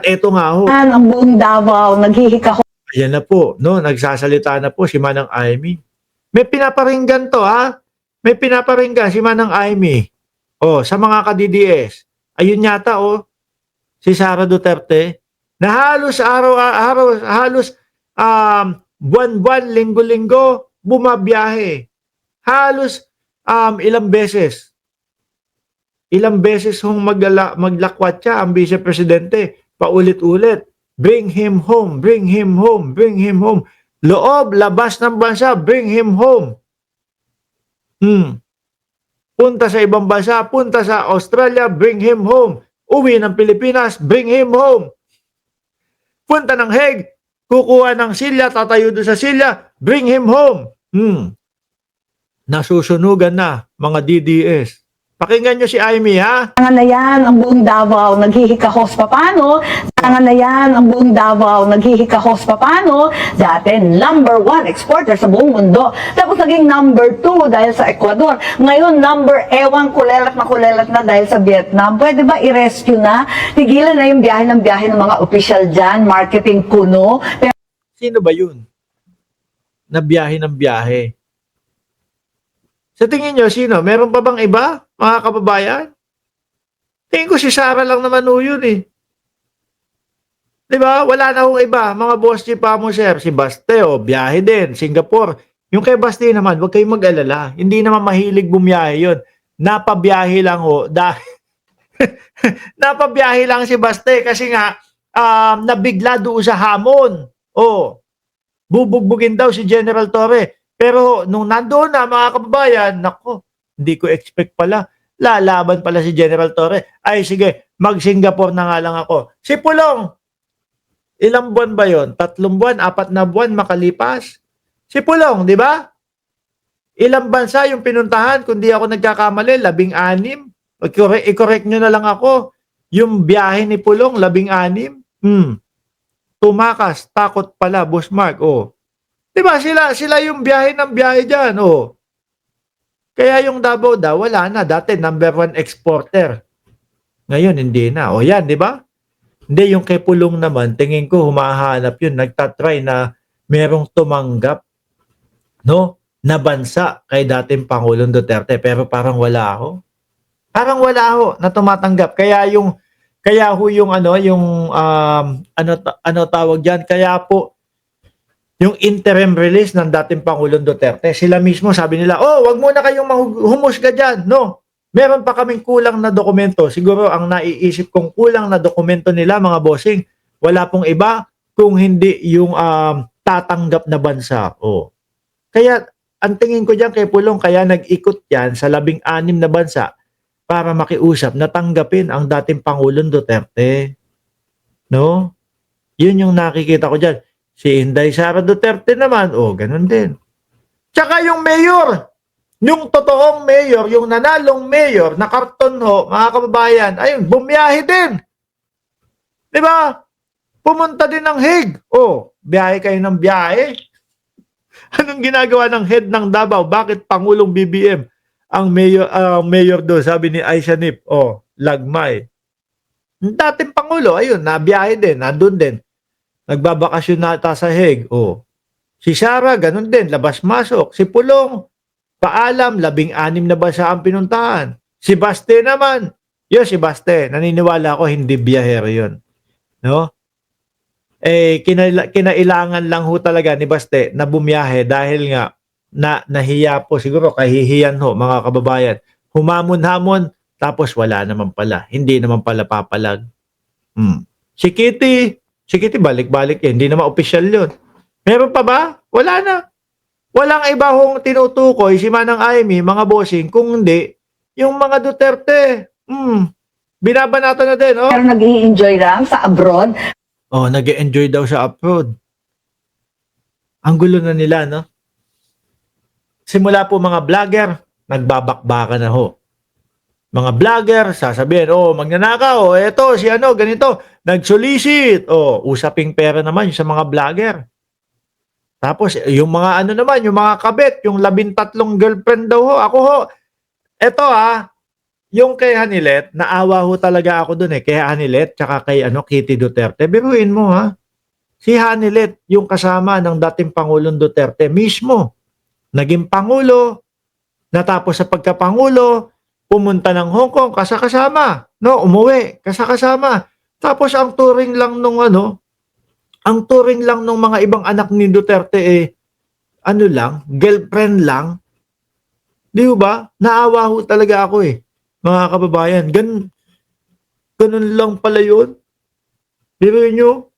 Eto nga ho, Ang buong Davao naghihikahos. ayan na po, no, nagsasalita na po si Manang Aimee. May pinaparinggan to, ha? May pinaparinggan si Manang Aimee. Oh, sa mga ka-DDS. Ayun yata, oh, si Sara Duterte, na halos araw-araw, halos buwan-buwan, linggo-linggo, bumabiyahe. Halos ilang beses. Ilang beses hong maglakwat siya ang Vice Presidente. Paulit-ulit. Bring him home, bring him home, bring him home. Loob, labas ng bansa, bring him home. Punta sa ibang bansa, punta sa Australia, bring him home. Uwi ng Pilipinas, bring him home. Punta ng Hague, kukuha ng silya, tatayo doon sa silya, bring him home. Nasusunugan na, mga DDS. Pakinggan nyo si Aimee, ha? Tangan na yan, ang buong Davao naghihikahos paano. Tangan na yan, ang buong Davao naghihikahos paano. Dati, number 1 exporter sa buong mundo. Tapos naging number 2 dahil sa Ecuador. Ngayon, number ewan, kulelat na dahil sa Vietnam. Pwede ba i-rescue na? Tigilan na yung biyahe ng mga opisyal dyan, marketing kuno. Pero Sino ba yun? Na biyahe ng biyahe. Sa tingin nyo, sino? Meron pa bang iba, mga kababayan? Tingin ko si Sara lang naman ho yun, eh. Diba? Wala na hong iba. Mga boss chief pa mo, sir. Si Baste, biyahe din. Singapore. Yung kay Baste naman, huwag kayong mag-alala. Hindi naman mahilig bumiyahe yun. Napabiyahe lang ho. Napabiyahe lang si Baste kasi nga, nabigla doon sa hamon. Bubugbugin daw si General Torre. Pero nung nandoon na, mga kababayan, nako, hindi ko expect pala. Lalaban pala si General Torre. Ay sige, mag-Singapore na nga lang ako. Si Pulong, ilang buwan ba yon? 3 buwan, 4 na buwan makalipas. Si Pulong, di ba? Ilang bansa yung pinuntahan, kung di ako nagkakamali, 16. I-correct nyo na lang ako. Yung biyahe ni Pulong, 16. Tumakas, takot pala, Boss Mark. Diba, sila yung biyahe ng biyahe dyan. Kaya yung Davao daw, wala na. Dati, number 1 exporter. Ngayon, hindi na. Yan, di ba? Hindi, yung kay Pulong naman, tingin ko, humahanap yun. Nagtatry na merong tumanggap, no, na bansa kay dating Pangulong Duterte. Pero parang wala ako. Parang wala ako na tumatanggap. Kaya yung ano tawag diyan? Kaya po yung interim release ng dating Pangulong Duterte, sila mismo sabi nila, wag muna kayong humusga diyan, no. Meron pa kaming kulang na dokumento. Siguro ang naiisip kong kulang na dokumento nila, mga bossing, wala pong iba kung hindi yung tatanggap na bansa. Kaya ang tingin ko diyan kay Pulong, kaya nag-ikot yan sa 16 na bansa para makiusap na tanggapin ang dating Pangulong Duterte. No? Yun yung nakikita ko diyan. Si Inday Sara Duterte naman, ganun din. Tsaka yung mayor, yung totoong mayor, yung nanalong mayor na karton ho, mga kababayan, ayun, bumiyahe din. Di ba? Pumunta din ng Hague. Biyahe kayo ng biyahe. Anong ginagawa ng head ng Davao? Bakit Pangulong BBM ang mayor doon? Sabi ni Aisha Nip, lagmay. Dating Pangulo, ayun, nabiyahe din, nandun din. Nagbabakasyon nata sa Hague. Si Sara, ganun din, labas-masok. Si Pulong, paalam, 16 na bansa ang pinuntahan. Si Baste naman, si Baste, naniniwala ako hindi biyahero yun. No? Kinailangan lang ho talaga ni Baste na bumiyahe dahil nga nahiya po siguro, kahihiyan ho, mga kababayan. Humamon-hamon, tapos wala naman pala. Hindi naman pala papalag. Si Kitty, balik-balik eh. Hindi naman official yun. Meron pa ba? Wala na. Walang iba hong tinutukoy si Manang Aimee, mga bossing, kung hindi, yung mga Duterte. Binabanata na din, pero nag-i-enjoy lang sa abroad. Nag-enjoy daw sa abroad. Ang gulo na nila, no? Simula po mga vlogger, nagbabakbaka na ho. Mga vlogger, sasabihin, magnanakaw, eto, si ano, ganito, nag-solicit, usaping pera naman yung sa mga vlogger. Tapos, yung mga ano naman, yung mga kabit, yung 13 girlfriend daw ho, ako ho, eto yung kay Hanilet, naawa ho talaga ako dun eh, kay Hanilet, tsaka kay Kitty Duterte. Biruin mo ha, si Hanilet, yung kasama ng dating Pangulong Duterte mismo, naging Pangulo, natapos sa pagkapangulo, pumunta ng Hong Kong, kasakasama, no, umuwi, kasakasama. Tapos ang touring lang nung ang touring lang nung mga ibang anak ni Duterte girlfriend lang. Di ba? Naawa ho talaga ako eh, mga kababayan. Ganun lang pala yun. Biruin nyo,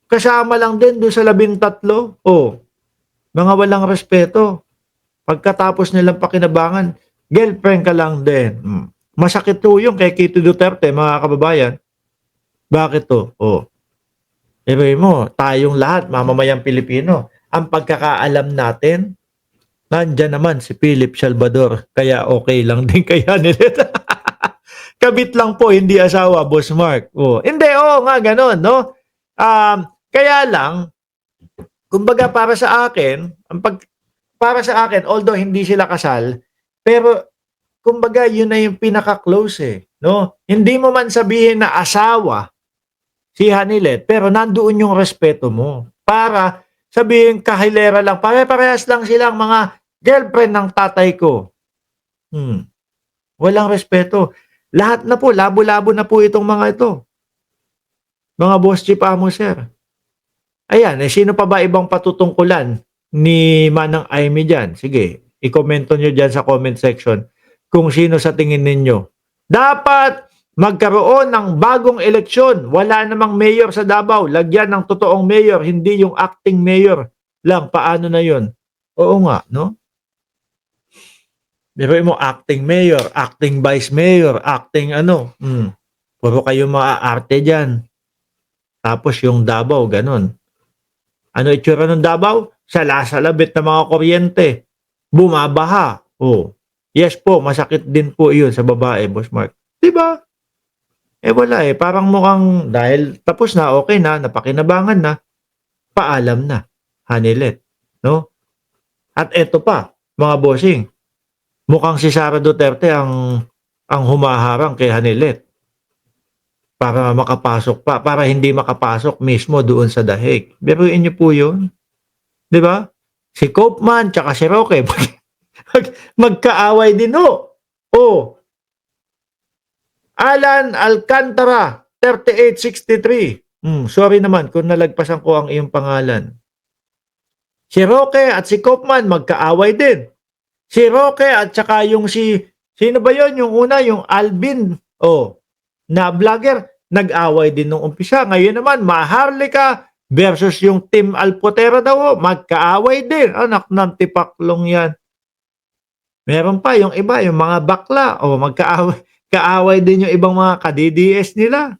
kasama lang din doon sa 13. Mga walang respeto. Pagkatapos nilang pakinabangan, girlfriend ka lang din. Masakit to yung kay Kitty Duterte, mga kababayan. Bakit to? Biruin mo, tayong lahat, mamamayang Pilipino, ang pagkakaalam natin, nandyan naman si Philip Salvador. Kaya okay lang din kaya nila. Kabit lang po, hindi asawa, Boss Mark. Hindi, nga, ganun, no? Kaya lang, kumbaga para sa akin, para sa akin, although hindi sila kasal, pero kumbaga yun na yung pinaka-close eh, no? Hindi mo man sabihin na asawa si Hanilet, pero nandoon yung respeto mo. Para sabihin kahilera lang, pare-parehas lang silang mga girlfriend ng tatay ko. Walang respeto. Lahat na po, labo-labo na po itong mga ito. Mga boss chief amo, sir. Ayan, sino pa ba ibang patutungkulan ni Manang Aimee dyan? Sige, i-komento nyo dyan sa comment section kung sino sa tingin ninyo. Dapat magkaroon ng bagong eleksyon. Wala namang mayor sa Davao. Lagyan ng totoong mayor, hindi yung acting mayor lang. Paano na yun? Oo nga, no? Pero mo acting mayor, acting vice mayor, acting puro kayo maaarte dyan. Tapos yung Davao, ganun. Ano itsura ng Davao? Salasalabit na mga kuryente. Bumabaha. Yes po, masakit din po yun sa babae, Boss Mark. Diba? Wala eh. Parang mukhang dahil tapos na, okay na, napakinabangan na, paalam na. Hanilet. No? At eto pa, mga bossing, mukhang si Sara Duterte ang humaharang kay Hanilet para makapasok pa, para hindi makapasok mismo doon sa dahig. Biruin niyo po yun. Di ba? Si Koopman tsaka si Roque magkaaway din Alan Alcantara 3863. Sorry naman kung nalagpasan ko ang iyong pangalan. Si Roque at si Koopman magkaaway din. Si Roque at saka yung sino ba yon? Yung una, yung Alvin, na vlogger, nag-away din nung umpisa. Ngayon naman, Maharlika versus yung Team Alpotera daw, magkaaway din. Anak ng tipaklong yan. Meron pa yung iba, yung mga bakla, kaaway din yung ibang mga ka-DDS nila.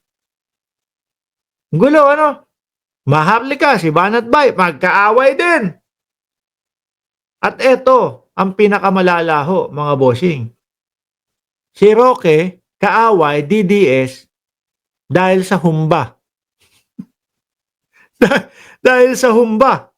Gulo, Maharlika, si Banat Bay, magkaaway din. At eto, ang pinakamalala ho, mga bossing. Si Roque, kaaway, DDS, dahil sa humba. Dahil sa humba.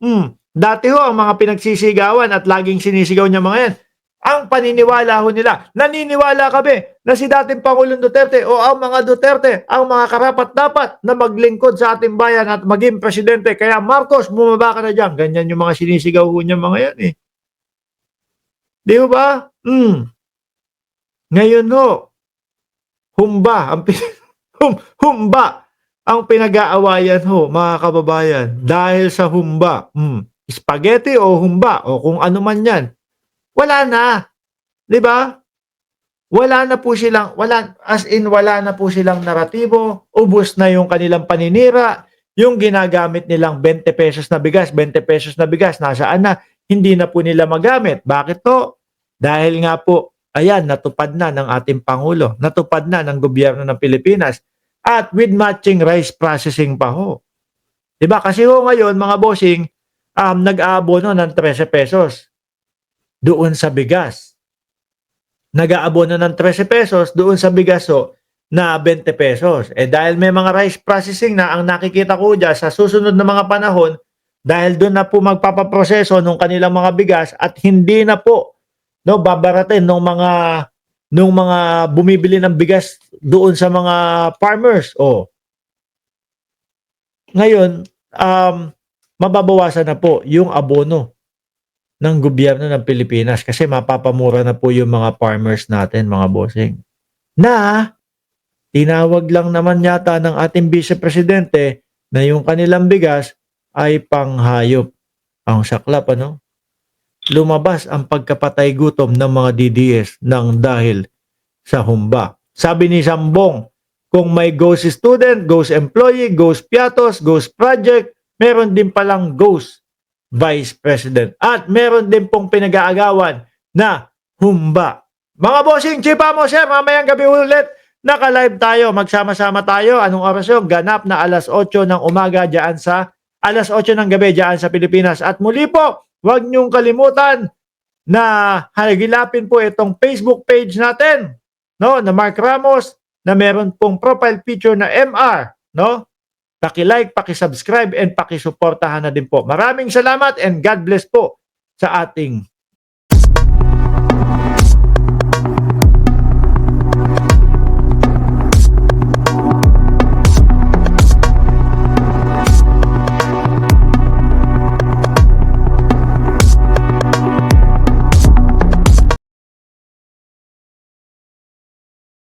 Dati ho, ang mga pinagsisigawan at laging sinisigaw niya mga yan, ang paniniwala ho nila, naniniwala kami na si dating Pangulong Duterte o ang mga Duterte, ang mga karapat-dapat na maglingkod sa ating bayan at maging presidente. Kaya Marcos, bumaba ka na dyan. Ganyan yung mga sinisigaw ho niya mga yan eh. Di ba? Ngayon ho, humba ang pinag-aawayan ho, mga kababayan, dahil sa humba. Spaghetti o humba o kung ano man yan. Wala na. Di ba? Wala na po silang naratibo, ubos na yung kanilang paninira, yung ginagamit nilang 20 pesos na bigas, nasaan na? Hindi na po nila magamit. Bakit to? Dahil nga po, ayan, natupad na ng ating Pangulo, natupad na ng gobyerno ng Pilipinas, at with matching rice processing pa ho. Diba? Kasi ho ngayon, mga bossing, nag-aabono ng 13 pesos doon sa bigas. Nag-aabono ng 13 pesos doon sa bigas ho, na 20 pesos. Dahil may mga rice processing na, ang nakikita ko dyan sa susunod na mga panahon, dahil doon na po magpapaproseso ng kanilang mga bigas at hindi na po babaratin ng mga nung mga bumibili ng bigas doon sa mga farmers. Ngayon, mababawasan na po yung abono ng gobyerno ng Pilipinas kasi mapapamura na po yung mga farmers natin, mga bossing. Na tinawag lang naman yata ng ating Vice Presidente na yung kanilang bigas ay panghayop. Ang saklap, ano? Lumabas ang pagkapatay gutom ng mga DDS nang dahil sa humba. Sabi ni Sambong, kung may ghost student, ghost employee, ghost piatos, ghost project, meron din palang ghost vice president. At meron din pong pinag-aagawan na humba. Mga bossing, chipa mo sir, mamayang gabi ulit. Naka-live tayo, magsama-sama tayo. Anong oras yun? Ganap na alas 8 ng umaga dyan sa alas 8 ng gabi dyan sa Pilipinas. At muli po, huwag niyong kalimutan na hagilapin po itong Facebook page natin, no, na Mark Ramos, na meron pong profile picture na MR, no? Paki-like, paki-subscribe, and paki-suportahan na din po. Maraming salamat and God bless po sa ating